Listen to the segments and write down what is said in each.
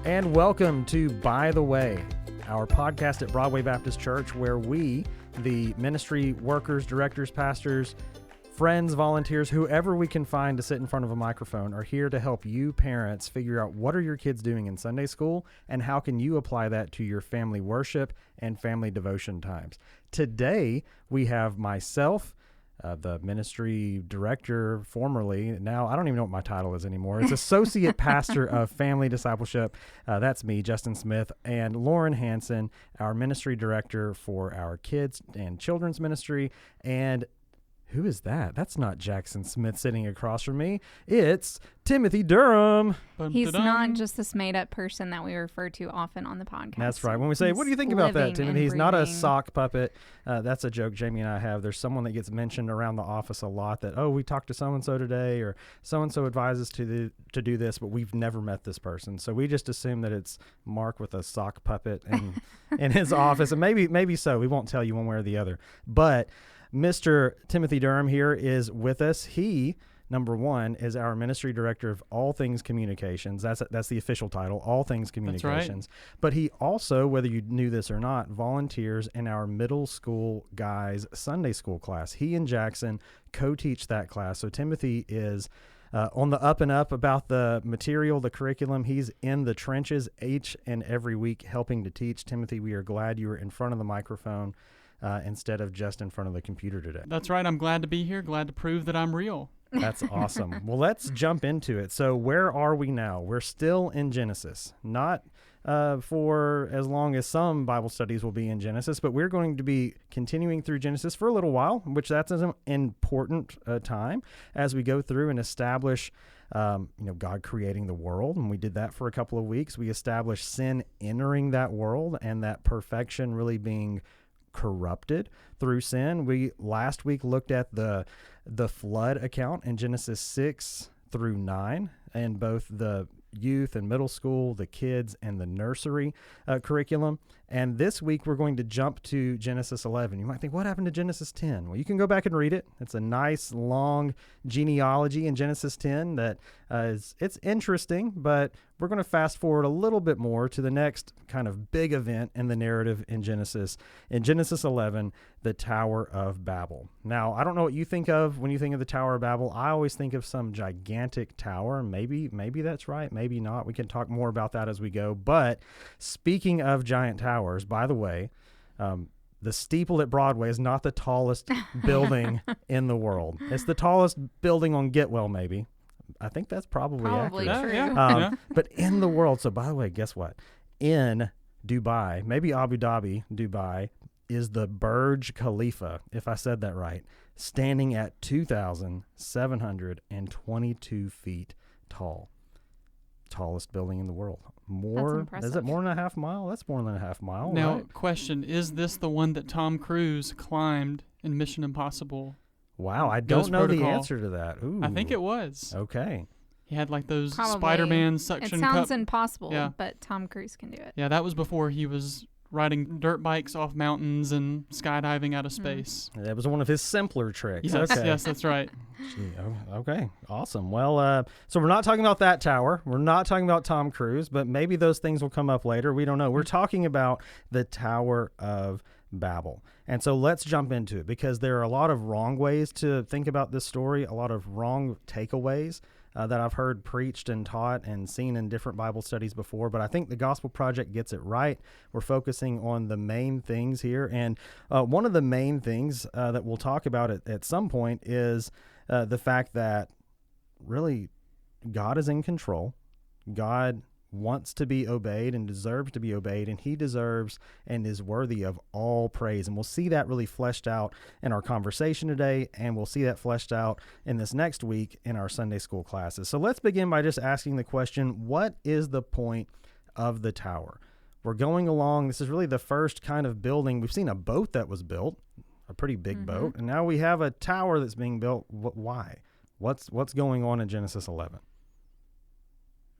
And welcome to By the Way, our podcast at Broadway Baptist Church, where we, the ministry workers, directors, pastors, friends, volunteers, whoever we can find to sit in front of a microphone, are here to help you parents figure out what are your kids doing in Sunday school and how can you apply that to your family worship and family devotion times. Today, we have myself, the ministry director formerly. Now, I don't even know what my title is anymore. It's Associate Pastor of Family Discipleship. That's me, Justin Smith, and Lauren Hanson, our ministry director for our kids and children's ministry. And who is that? That's not Jackson Smith sitting across from me. It's Timothy Durham. He's not just this made-up person that we refer to often on the podcast. That's right. When we say, what do you think about that, Timothy? He's not a sock puppet. That's a joke Jamie and I have. There's someone that gets mentioned around the office a lot that, we talked to so-and-so today, or so-and-so advises to do this, but we've never met this person. So we just assume that it's Mark with a sock puppet in his office. And maybe so. We won't tell you one way or the other. But Mr. Timothy Durham here is with us. He, number one, is our ministry director of all things communications. That's the official title, all things communications. That's right. But he also, whether you knew this or not, volunteers in our middle school guys Sunday school class. He and Jackson co-teach that class. So Timothy is on the up and up about the material, the curriculum. He's in the trenches each and every week helping to teach. Timothy, we are glad you were in front of the microphone instead of just in front of the computer today. That's right. I'm glad to be here. Glad to prove that I'm real. That's awesome. Well, let's jump into it. So where are we now? We're still in Genesis, not for as long as some Bible studies will be in Genesis, but we're going to be continuing through Genesis for a little while, which that's an important time as we go through and establish God creating the world. And we did that for a couple of weeks. We established sin entering that world and that perfection really being corrupted through sin. We last week looked at the flood account in Genesis 6 through 9, and both the youth and middle school, the kids, and the nursery curriculum. And this week we're going to jump to Genesis 11. You might think, what happened to Genesis 10? Well, you can go back and read it. It's a nice long genealogy in Genesis 10 that it's interesting, but we're going to fast forward a little bit more to the next kind of big event in the narrative in Genesis. In Genesis 11, the Tower of Babel. Now, I don't know what you think of when you think of the Tower of Babel. I always think of some gigantic tower. Maybe that's right. Maybe not. We can talk more about that as we go. But speaking of giant towers, by the way, the steeple at Broadway is not the tallest building in the world. It's the tallest building on Getwell, maybe. I think that's probably accurate. True. Yeah. But in the world, so by the way, guess what? In Dubai, maybe Abu Dhabi, Dubai, is the Burj Khalifa, if I said that right, standing at 2,722 feet tall. Tallest building in the world. Is it more than a half mile? That's more than a half mile. Now, right? Question, is this the one that Tom Cruise climbed in Mission Impossible? Wow, I don't know the answer to that. Ooh. I think it was. Okay. He had like those Probably. Spider-Man suction cup. It sounds impossible, but Tom Cruise can do it. Yeah, that was before he was riding dirt bikes off mountains and skydiving out of space. That was one of his simpler tricks. Yes, okay. yes, that's right. Gee, okay, awesome. Well, so we're not talking about that tower. We're not talking about Tom Cruise, but maybe those things will come up later. We don't know. We're talking about the Tower of Babel. And so let's jump into it because there are a lot of wrong ways to think about this story, a lot of wrong takeaways that I've heard preached and taught and seen in different Bible studies before, but I think the Gospel Project gets it right. We're focusing on the main things here, and one of the main things that we'll talk about at some point is the fact that really God is in control. God wants to be obeyed and deserves to be obeyed, and he deserves and is worthy of all praise. And we'll see that really fleshed out in our conversation today, and we'll see that fleshed out in this next week in our Sunday school classes. So let's begin by just asking the question, what is the point of the tower? We're going along. This is really the first kind of building. We've seen a boat that was built, a pretty big boat, and now we have a tower that's being built. Why? What's going on in Genesis 11?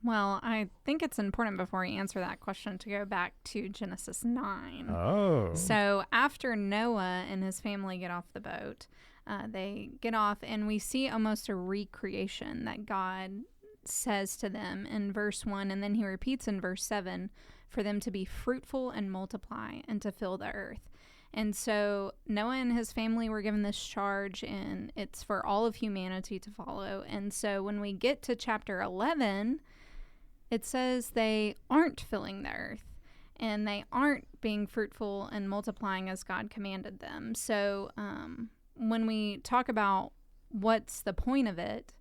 Well, I think it's important before we answer that question to go back to Genesis 9. Oh. So after Noah and his family get off the boat, they get off and we see almost a recreation that God says to them in verse 1, and then he repeats in verse 7, for them to be fruitful and multiply and to fill the earth. And so Noah and his family were given this charge, and it's for all of humanity to follow. And so when we get to chapter 11, it says they aren't filling the earth, and they aren't being fruitful and multiplying as God commanded them. So when we talk about what's the point of it,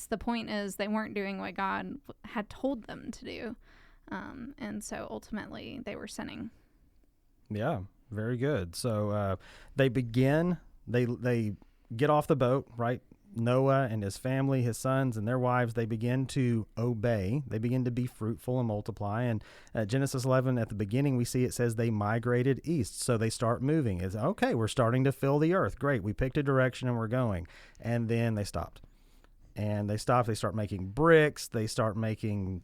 the point is they weren't doing what God had told them to do. And so ultimately they were sinning. Yeah, very good. So they begin, they get off the boat, right? Noah and his family, his sons and their wives, they begin to obey. They begin to be fruitful and multiply. And Genesis 11, at the beginning, we see it says they migrated east. So they start moving. It's okay, we're starting to fill the earth. Great, we picked a direction and we're going. And then they stopped. And they stop. They start making bricks. They start making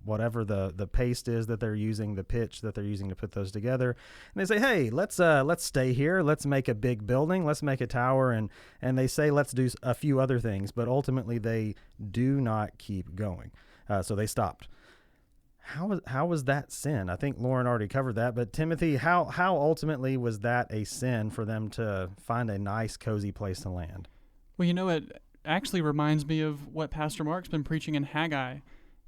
whatever the paste is that they're using, the pitch that they're using to put those together. And they say, hey, let's stay here. Let's make a big building. Let's make a tower. And they say, let's do a few other things. But ultimately, they do not keep going. So they stopped. How was that sin? I think Lauren already covered that. But Timothy, how ultimately was that a sin for them to find a nice, cozy place to land? Well, it actually reminds me of what Pastor Mark's been preaching in Haggai.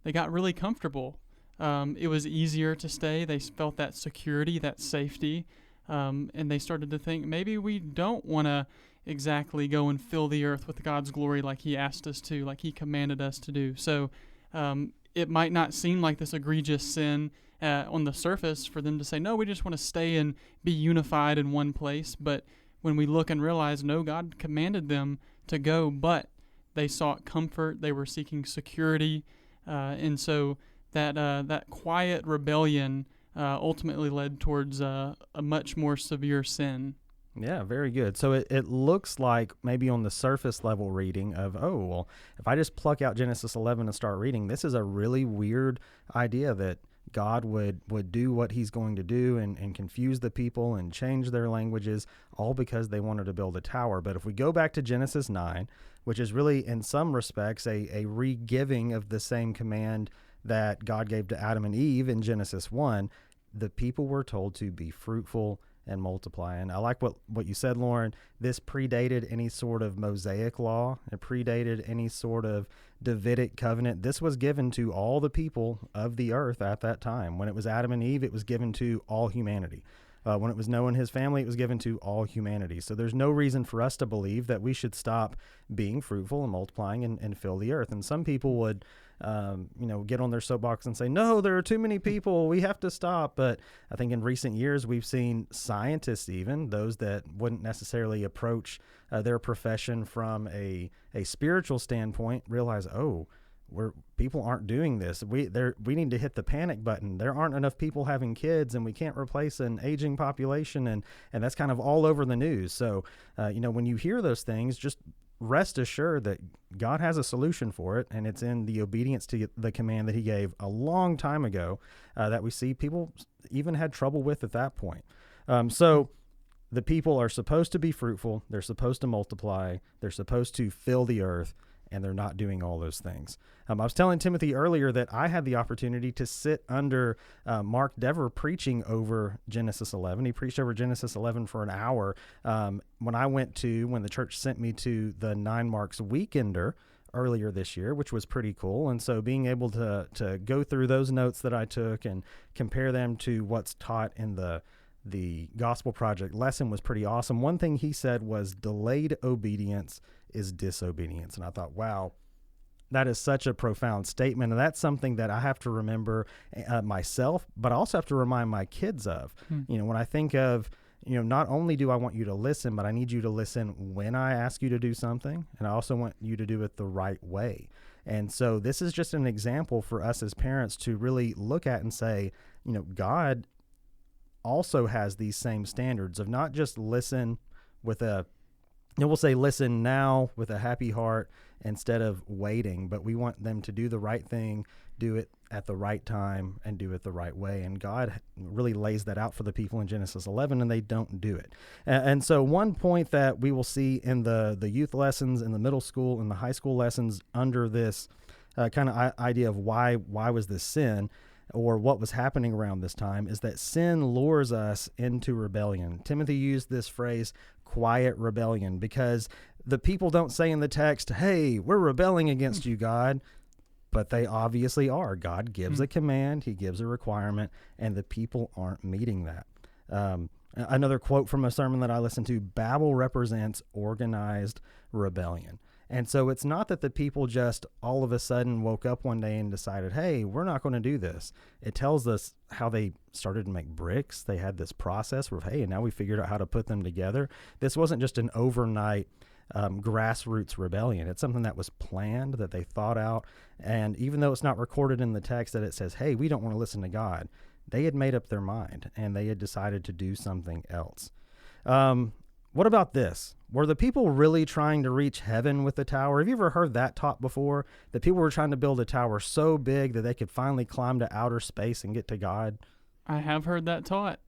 They got really comfortable. It was easier to stay. They felt that security, that safety, and they started to think, maybe we don't want to exactly go and fill the earth with God's glory like he asked us to, like he commanded us to do. So it might not seem like this egregious sin on the surface for them to say, no, we just want to stay and be unified in one place. But when we look and realize, no, God commanded them to go, but they sought comfort, they were seeking security, and so that quiet rebellion ultimately led towards a much more severe sin. Yeah, very good. So it looks like maybe on the surface level reading of, oh, well, if I just pluck out Genesis 11 and start reading, this is a really weird idea that God would do what he's going to do and confuse the people and change their languages, all because they wanted to build a tower. But if we go back to Genesis 9, which is really in some respects a re-giving of the same command that God gave to Adam and Eve in Genesis 1, the people were told to be fruitful and multiply. And I like what you said, Lauren. This predated any sort of Mosaic law. It predated any sort of Davidic covenant. This was given to all the people of the earth at that time. When it was Adam and Eve, it was given to all humanity. When it was Noah and his family, it was given to all humanity. So there's no reason for us to believe that we should stop being fruitful and multiplying and fill the earth. And some people would get on their soapbox and say, no, there are too many people, we have to stop. But I think in recent years, we've seen scientists, even those that wouldn't necessarily approach their profession from a spiritual standpoint, realize, people aren't doing this. We need to hit the panic button. There aren't enough people having kids, and we can't replace an aging population. And that's kind of all over the news. So, when you hear those things, just rest assured that God has a solution for it, and it's in the obedience to the command that he gave a long time ago that we see people even had trouble with at that point. So the people are supposed to be fruitful. They're supposed to multiply. They're supposed to fill the earth, and they're not doing all those things. I was telling Timothy earlier that I had the opportunity to sit under Mark Dever preaching over Genesis 11. He preached over Genesis 11 for an hour when the church sent me to the 9 Marks Weekender earlier this year, which was pretty cool. And so being able to go through those notes that I took and compare them to what's taught in the Gospel Project lesson was pretty awesome. One thing he said was delayed obedience is disobedience. And I thought, wow, that is such a profound statement. And that's something that I have to remember myself, but I also have to remind my kids of. When I think of, not only do I want you to listen, but I need you to listen when I ask you to do something. And I also want you to do it the right way. And so this is just an example for us as parents to really look at and say, God also has these same standards of not just listen with we'll say listen now with a happy heart instead of waiting, but we want them to do the right thing, do it at the right time, and do it the right way. And God really lays that out for the people in Genesis 11, and they don't do it. And so one point that we will see in the youth lessons, in the middle school, and the high school lessons under this kind of idea of why was this sin, or what was happening around this time, is that sin lures us into rebellion. Timothy used this phrase, quiet rebellion, because the people don't say in the text, hey, we're rebelling against you, God. But they obviously are. God gives a command, he gives a requirement, and the people aren't meeting that. Another quote from a sermon that I listened to, Babel represents organized rebellion. And so it's not that the people just all of a sudden woke up one day and decided, hey, we're not going to do this. It tells us how they started to make bricks. They had this process where, hey, and now we figured out how to put them together. This wasn't just an overnight grassroots rebellion. It's something that was planned, that they thought out. And even though it's not recorded in the text that it says, hey, we don't want to listen to God, they had made up their mind and they had decided to do something else. What about this? Were the people really trying to reach heaven with the tower? Have you ever heard that taught before? That people were trying to build a tower so big that they could finally climb to outer space and get to God? I have heard that taught.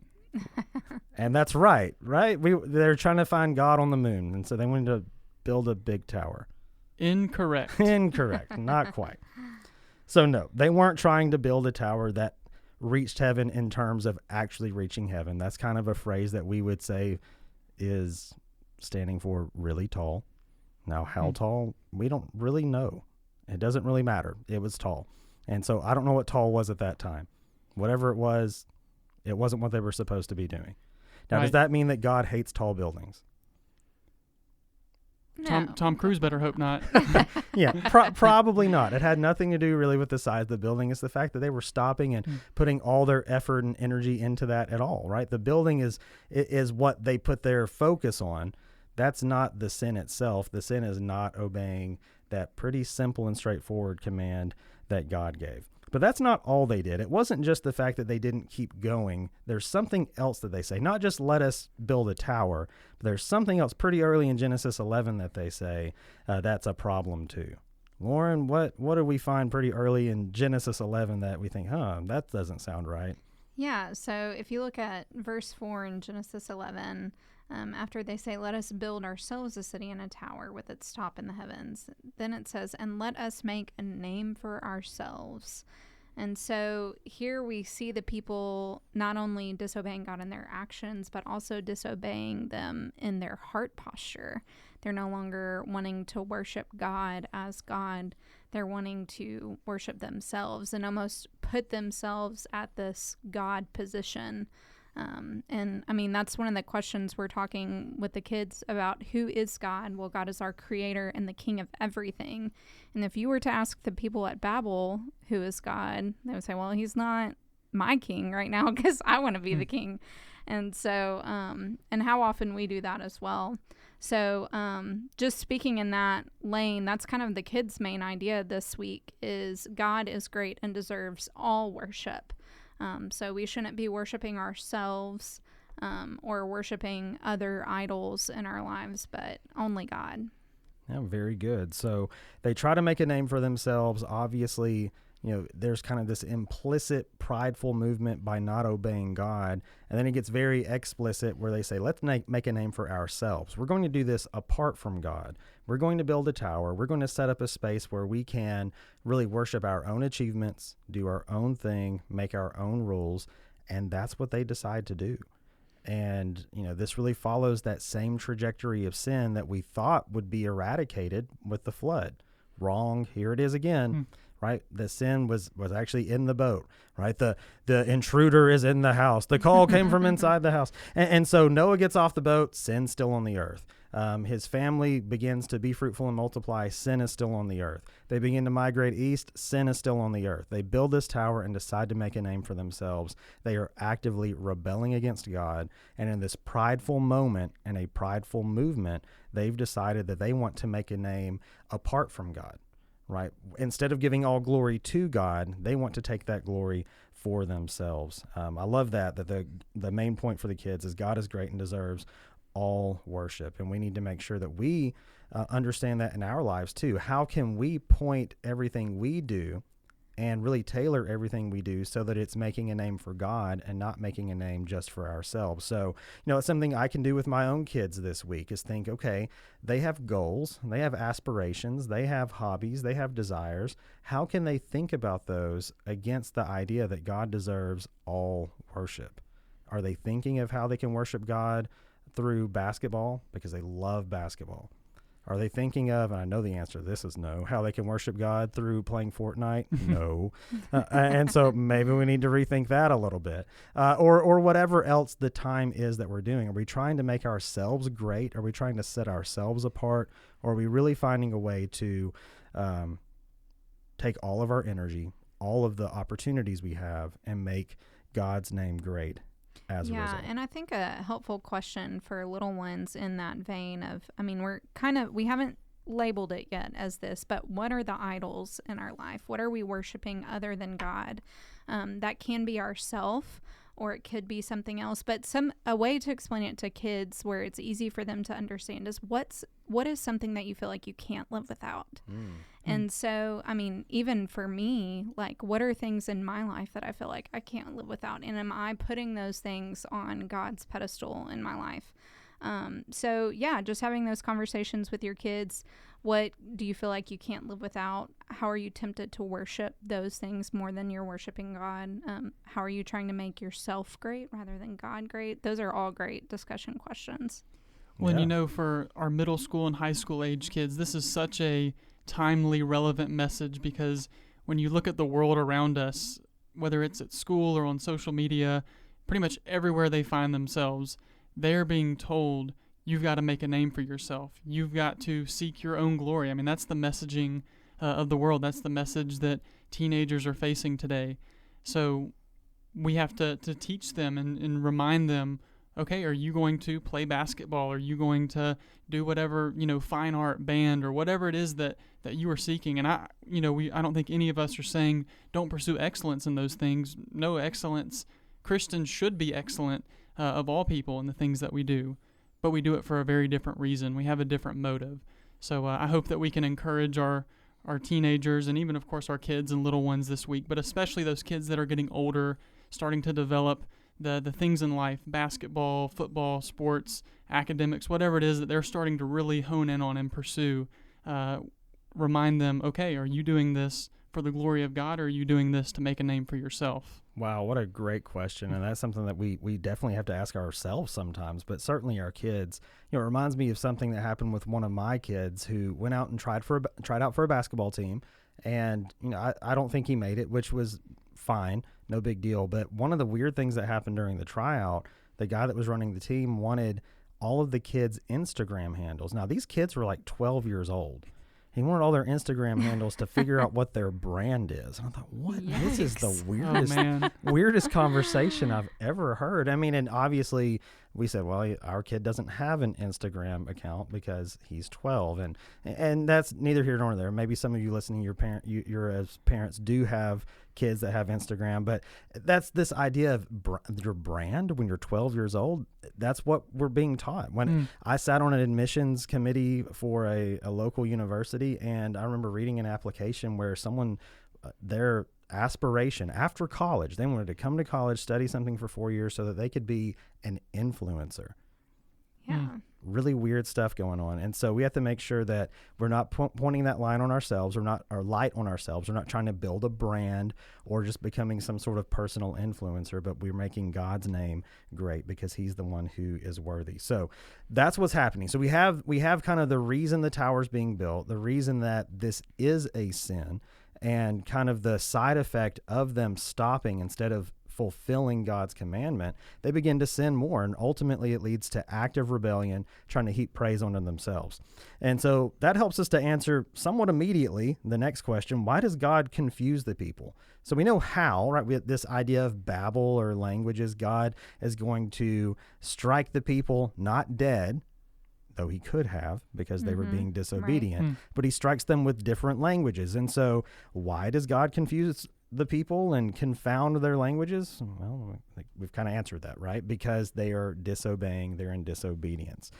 And that's right? They're trying to find God on the moon, and so they wanted to build a big tower. Incorrect. Incorrect. Not quite. So no, they weren't trying to build a tower that reached heaven in terms of actually reaching heaven. That's kind of a phrase that we would say is standing for really tall. Now, how tall? We don't really know. It doesn't really matter. It was tall. And so I don't know what tall was at that time. Whatever it wasn't what they were supposed to be doing. Now, does that mean that God hates tall buildings? No. Tom Cruise better hope not. Yeah, probably not. It had nothing to do really with the size of the building. It's the fact that they were stopping and putting all their effort and energy into that at all, right? The building is what they put their focus on. That's not the sin itself. The sin is not obeying that pretty simple and straightforward command that God gave. But that's not all they did. It wasn't just the fact that they didn't keep going. There's something else that they say. Not just let us build a tower, but there's something else pretty early in Genesis 11 that they say that's a problem too. Lauren, what do we find pretty early in Genesis 11 that we think, that doesn't sound right? Yeah, so if you look at verse 4 in Genesis 11, after they say, let us build ourselves a city and a tower with its top in the heavens, then it says, and let us make a name for ourselves. And so here we see the people not only disobeying God in their actions, but also disobeying them in their heart posture. They're no longer wanting to worship God as God. They're wanting to worship themselves and almost put themselves at this God position. And I mean, that's one of the questions we're talking with the kids about. Who is God? Well, God is our creator and the king of everything. And if you were to ask the people at Babel, who is God, they would say, well, he's not my king right now because I want to be the king. And so, and how often we do that as well. So, just speaking in that lane, that's kind of the kids' main idea this week is God is great and deserves all worship. So we shouldn't be worshiping ourselves or worshiping other idols in our lives, but only God. Yeah, very good. So they try to make a name for themselves. Obviously, there's kind of this implicit prideful movement by not obeying God. And then it gets very explicit where they say, let's make a name for ourselves. We're going to do this apart from God. We're going to build a tower. We're going to set up a space where we can really worship our own achievements, do our own thing, make our own rules. And that's what they decide to do. And, this really follows that same trajectory of sin that we thought would be eradicated with the flood. Wrong. Here it is again. Right? The sin was actually in the boat, right? The intruder is in the house. The call came from inside the house. And so Noah gets off the boat, sin's still on the earth. His family begins to be fruitful and multiply, sin is still on the earth. They begin to migrate east, sin is still on the earth. They build this tower and decide to make a name for themselves. They are actively rebelling against God. And in this prideful moment and a prideful movement, they've decided that they want to make a name apart from God. Right? Instead of giving all glory to God, they want to take that glory for themselves. I love that the main point for the kids is God is great and deserves all worship. And we need to make sure that we understand that in our lives too. How can we point everything we do and really tailor everything we do so that it's making a name for God and not making a name just for ourselves. So, it's something I can do with my own kids this week is think, okay, they have goals, they have aspirations, they have hobbies, they have desires. How can they think about those against the idea that God deserves all worship? Are they thinking of how they can worship God through basketball because they love basketball? Are they thinking of, and I know the answer to this is no, how they can worship God through playing Fortnite? No. And so maybe we need to rethink that a little bit. Or whatever else the time is that we're doing. Are we trying to make ourselves great? Are we trying to set ourselves apart? Or are we really finding a way to take all of our energy, all of the opportunities we have, and make God's name great as a result? Yeah, and I think a helpful question for little ones in that vein of, we haven't labeled it yet as this, but what are the idols in our life? What are we worshiping other than God? That can be ourself, or it could be something else. But a way to explain it to kids where it's easy for them to understand is what is something that you feel like you can't live without? And so, even for me, like, what are things in my life that I feel like I can't live without? And am I putting those things on God's pedestal in my life? So, yeah, just having those conversations with your kids. What do you feel like you can't live without? How are you tempted to worship those things more than you're worshiping God? How are you trying to make yourself great rather than God great? Those are all great discussion questions. Well, for our middle school and high school age kids, this is such a timely, relevant message, because when you look at the world around us, whether it's at school or on social media, pretty much everywhere they find themselves, they're being told, you've got to make a name for yourself. You've got to seek your own glory. That's the messaging of the world. That's the message that teenagers are facing today. So we have to teach them and remind them, okay, are you going to play basketball? Are you going to do whatever, fine art, band, or whatever it is that you are seeking? And I don't think any of us are saying don't pursue excellence in those things. No, excellence. Christians should be excellent of all people in the things that we do, but we do it for a very different reason. We have a different motive. So I hope that we can encourage our teenagers and even, of course, our kids and little ones this week, but especially those kids that are getting older, starting to develop the things in life, basketball, football, sports, academics, whatever it is that they're starting to really hone in on and pursue. Remind them, okay, are you doing this for the glory of God, or are you doing this to make a name for yourself? Wow, what a great question. And that's something that we definitely have to ask ourselves sometimes, but certainly our kids. It reminds me of something that happened with one of my kids who went out and tried out for a basketball team. And, I don't think he made it, which was fine, no big deal. But one of the weird things that happened during the tryout, the guy that was running the team wanted all of the kids' Instagram handles. Now, these kids were like 12 years old. He wanted all their Instagram handles to figure out what their brand is. And I thought, what? Yikes. This is the weirdest conversation I've ever heard. And obviously we said, well, our kid doesn't have an Instagram account because he's 12. And that's neither here nor there. Maybe some of you listening, your as parents do have kids that have Instagram, but that's this idea of your brand when you're 12 years old. That's what we're being taught. When I sat on an admissions committee for a local university, and I remember reading an application where someone, their aspiration after college, they wanted to come to college, study something for 4 years so that they could be an influencer. Yeah. Really weird stuff going on. And so we have to make sure that we're not pointing that line on ourselves, or not our light on ourselves. We're not trying to build a brand or just becoming some sort of personal influencer, but we're making God's name great because he's the one who is worthy. So that's what's happening. So we have kind of the reason the tower's being built, the reason that this is a sin, and kind of the side effect of them stopping instead of fulfilling God's commandment. They begin to sin more, and ultimately it leads to active rebellion, trying to heap praise onto themselves. And so that helps us to answer somewhat immediately the next question: why does God confuse the people? So we know how, right? We have this idea of Babel, or languages. God is going to strike the people, not dead, though he could have, because they were being disobedient, Right. But he strikes them with different languages. And so why does God confuse the people and confound their languages? Well, we've kind of answered that, right? Because they are disobeying, they're in disobedience.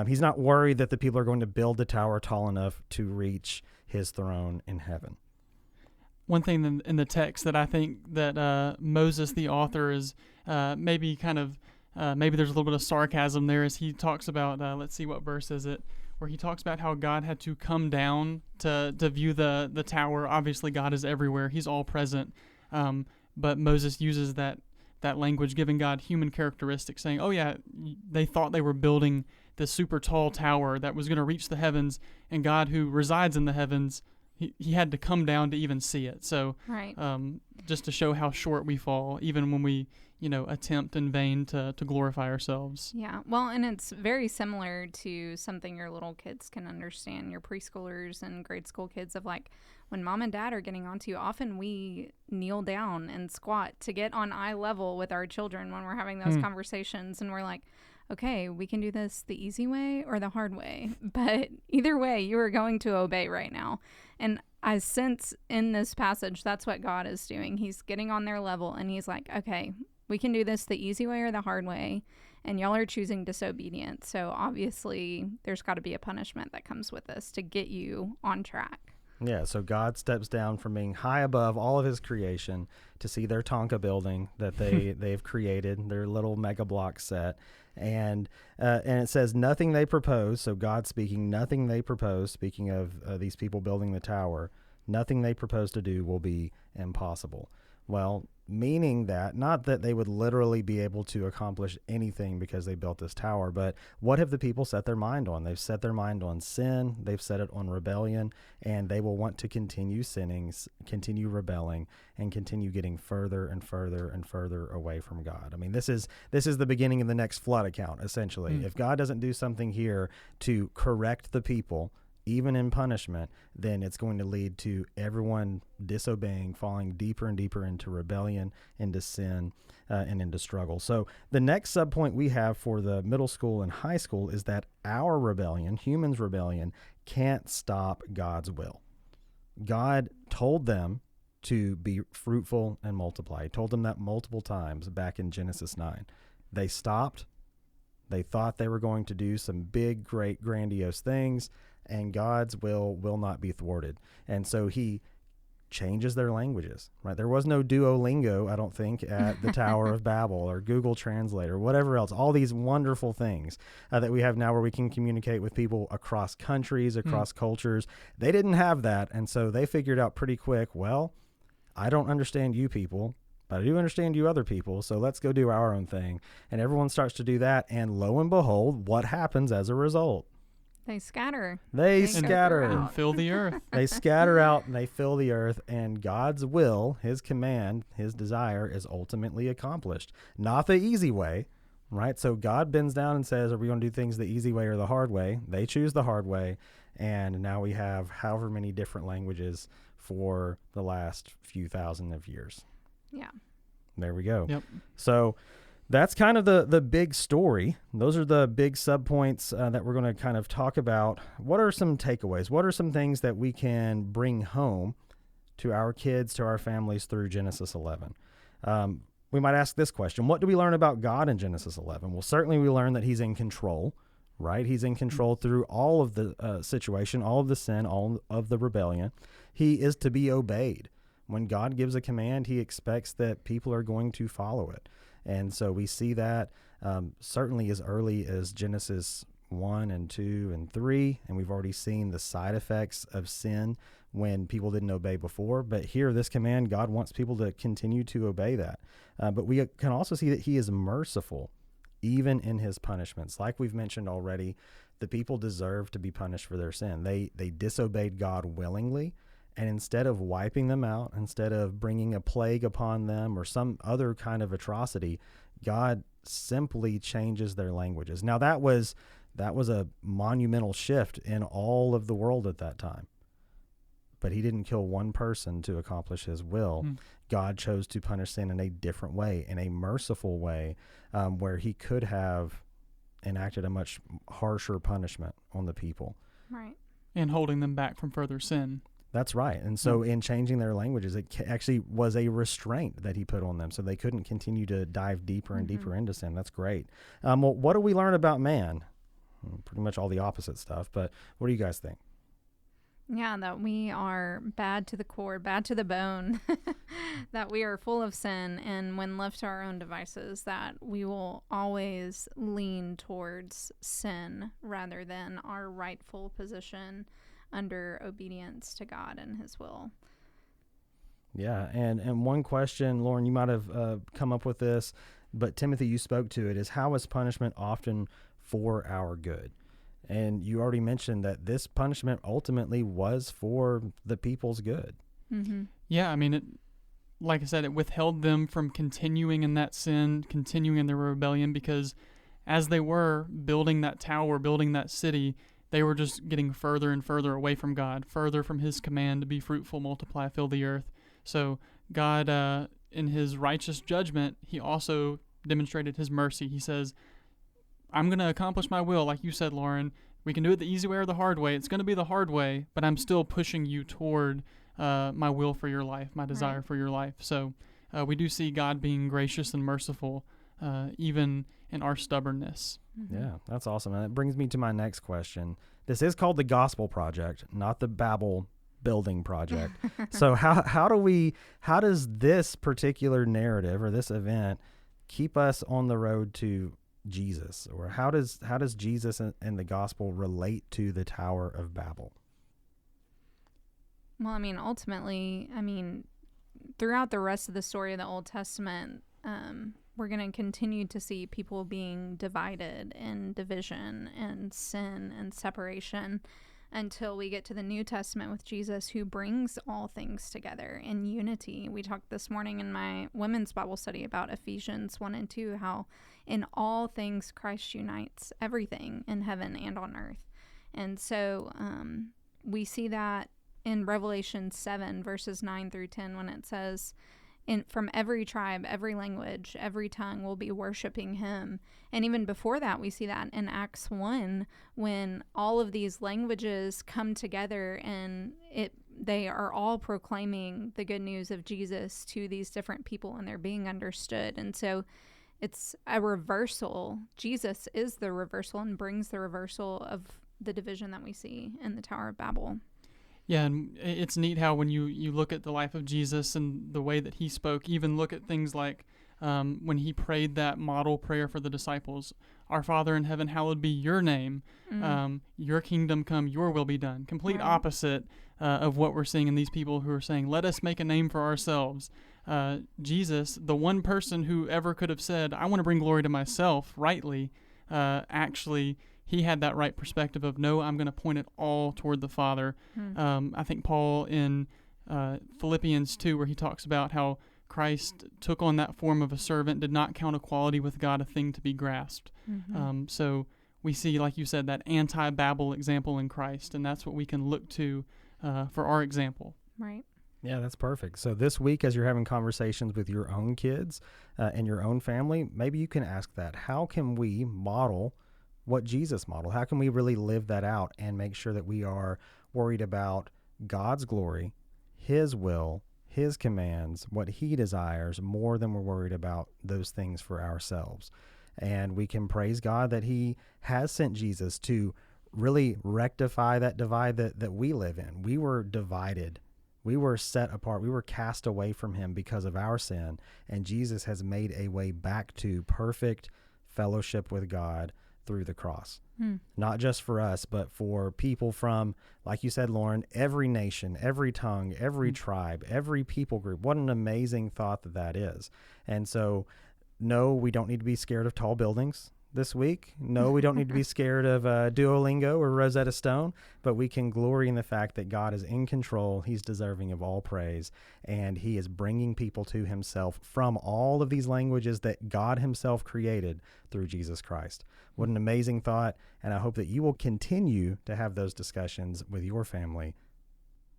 He's not worried that the people are going to build the tower tall enough to reach his throne in heaven. one thing in the text that I think that Moses, the author, is maybe kind of maybe there's a little bit of sarcasm there as he talks about, let's see, what verse is it, where he talks about how God had to come down to view the tower. Obviously, God is everywhere. He's all present. But Moses uses that language, giving God human characteristics, saying, oh yeah, they thought they were building this super tall tower that was going to reach the heavens, and God, who resides in the heavens, he had to come down to even see it. So Right. Just to show how short we fall, even when we, attempt in vain to glorify ourselves. Yeah. Well, and it's very similar to something your little kids can understand, your preschoolers and grade school kids, of like, when mom and dad are getting onto you, often we kneel down and squat to get on eye level with our children when we're having those conversations. And we're like, okay, we can do this the easy way or the hard way. But either way, you are going to obey right now. And I sense in this passage, that's what God is doing. He's getting on their level and he's like, okay, we can do this the easy way or the hard way. And y'all are choosing disobedience. So obviously there's got to be a punishment that comes with this to get you on track. Yeah, so God steps down from being high above all of his creation to see their Tonka building that they've created, their little mega block set. And it says nothing they propose, so God speaking, nothing they propose, speaking of these people building the tower, nothing they propose to do will be impossible. Well, meaning that, not that they would literally be able to accomplish anything because they built this tower, but what have the people set their mind on? They've set their mind on sin, they've set it on rebellion, and they will want to continue sinning, continue rebelling, and continue getting further and further and further away from God. I mean, this is the beginning of the next flood account, essentially. If God doesn't do something here to correct the people, even in punishment, then it's going to lead to everyone disobeying, falling deeper and deeper into rebellion, into sin, and into struggle. So the next subpoint we have for the middle school and high school is that our rebellion, humans' rebellion, can't stop God's will. God told them to be fruitful and multiply. He told them that multiple times back in Genesis 9. They stopped. They thought they were going to do some big, great, grandiose things, and God's will not be thwarted. And so he changes their languages, right? There was no Duolingo, I don't think, at the Tower of Babel or Google Translate or whatever else. All these wonderful things that we have now where we can communicate with people across countries, across cultures. They didn't have that, and so they figured out pretty quick, well, I don't understand you people, but I do understand you other people, so let's go do our own thing. And everyone starts to do that, and lo and behold, what happens as a result? They scatter. They scatter. And fill the earth. They scatter out and they fill the earth, and God's will, his command, his desire is ultimately accomplished. Not the easy way, right? So God bends down and says, are we going to do things the easy way or the hard way? They choose the hard way, and now we have however many different languages for the last few thousand of years. Yeah. There we go. Yep. So that's kind of the big story. Those are the big subpoints that we're going to kind of talk about. What are some takeaways? What are some things that we can bring home to our kids, to our families through Genesis 11? We might ask this question. What do we learn about God in Genesis 11? Well, certainly we learn that he's in control, right? He's in control through all of the situation, all of the sin, all of the rebellion. He is to be obeyed. When God gives a command, he expects that people are going to follow it. And so we see that certainly as early as Genesis 1 and 2 and 3, and we've already seen the side effects of sin when people didn't obey before. But here, this command, God wants people to continue to obey that. But we can also see that he is merciful, even in his punishments. Like we've mentioned already, the people deserve to be punished for their sin. They disobeyed God willingly. And instead of wiping them out, instead of bringing a plague upon them or some other kind of atrocity, God simply changes their languages. Now, that was a monumental shift in all of the world at that time. But he didn't kill one person to accomplish his will. God chose to punish sin in a different way, in a merciful way, where he could have enacted a much harsher punishment on the people. Right. And holding them back from further sin. That's right. And so in changing their languages, it actually was a restraint that he put on them so they couldn't continue to dive deeper and deeper into sin. That's great. Well, what do we learn about man? Pretty much all the opposite stuff, but what do you guys think? Yeah, that we are bad to the core, bad to the bone, that we are full of sin, and when left to our own devices, that we will always lean towards sin rather than our rightful position under obedience to God and His will. Yeah, and one question, Lauren, you might have come up with this, but Timothy, you spoke to it, is how is punishment often for our good? And you already mentioned that this punishment ultimately was for the people's good. Mm-hmm. Yeah, I mean, like I said, it withheld them from continuing in that sin, continuing in their rebellion, because as they were building that tower, building that city, they were just getting further and further away from God, further from His command to be fruitful, multiply, fill the earth. So God, in His righteous judgment, He also demonstrated His mercy. He says, I'm going to accomplish my will, like you said, Lauren. We can do it the easy way or the hard way. It's going to be the hard way, but I'm still pushing you toward my will for your life, my desire for your life. So we do see God being gracious and merciful, even in our stubbornness. Mm-hmm. Yeah, that's awesome. And it brings me to my next question. This is called the Gospel Project, not the Babel building project. So how does this particular narrative or this event keep us on the road to Jesus, or how does Jesus and the gospel relate to the Tower of Babel? Well, I mean, ultimately, throughout the rest of the story of the Old Testament, we're going to continue to see people being divided and division and sin and separation until we get to the New Testament with Jesus, who brings all things together in unity. We talked this morning in my women's Bible study about Ephesians 1 and 2, how in all things Christ unites everything in heaven and on earth. And so we see that in Revelation 7, verses 9 through 10, when it says, from every tribe, every language, every tongue will be worshiping Him. And even before that, we see that in Acts 1, when all of these languages come together and they are all proclaiming the good news of Jesus to these different people, and they're being understood. And so it's a reversal. Jesus is the reversal and brings the reversal of the division that we see in the Tower of Babel. Yeah, and it's neat how when you look at the life of Jesus and the way that He spoke, even look at things like when He prayed that model prayer for the disciples, Our Father in heaven, hallowed be your name, your kingdom come, your will be done. Complete opposite of what we're seeing in these people who are saying, let us make a name for ourselves. Jesus, the one person who ever could have said, I want to bring glory to myself rightly, actually He had that right perspective of, no, I'm going to point it all toward the Father. I think Paul in Philippians 2, where he talks about how Christ took on that form of a servant, did not count equality with God a thing to be grasped. So we see, like you said, that anti-Babel example in Christ, and that's what we can look to for our example. Right. Yeah, that's perfect. So this week, as you're having conversations with your own kids and your own family, maybe you can ask that. How can we model what Jesus modeled? How can we really live that out and make sure that we are worried about God's glory, His will, His commands, what He desires, more than we're worried about those things for ourselves? And we can praise God that He has sent Jesus to really rectify that divide that we live in. We were divided. We were set apart. We were cast away from Him because of our sin. And Jesus has made a way back to perfect fellowship with God through the cross. Not just for us, but for people from, like you said, Lauren, every nation, every tongue, every tribe, every people group. What an amazing thought that is. And so, no, we don't need to be scared of tall buildings this week. No, we don't need to be scared of Duolingo or Rosetta Stone, but we can glory in the fact that God is in control. He's deserving of all praise, and He is bringing people to Himself from all of these languages that God Himself created through Jesus Christ. What an amazing thought, and I hope that you will continue to have those discussions with your family,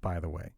by the way.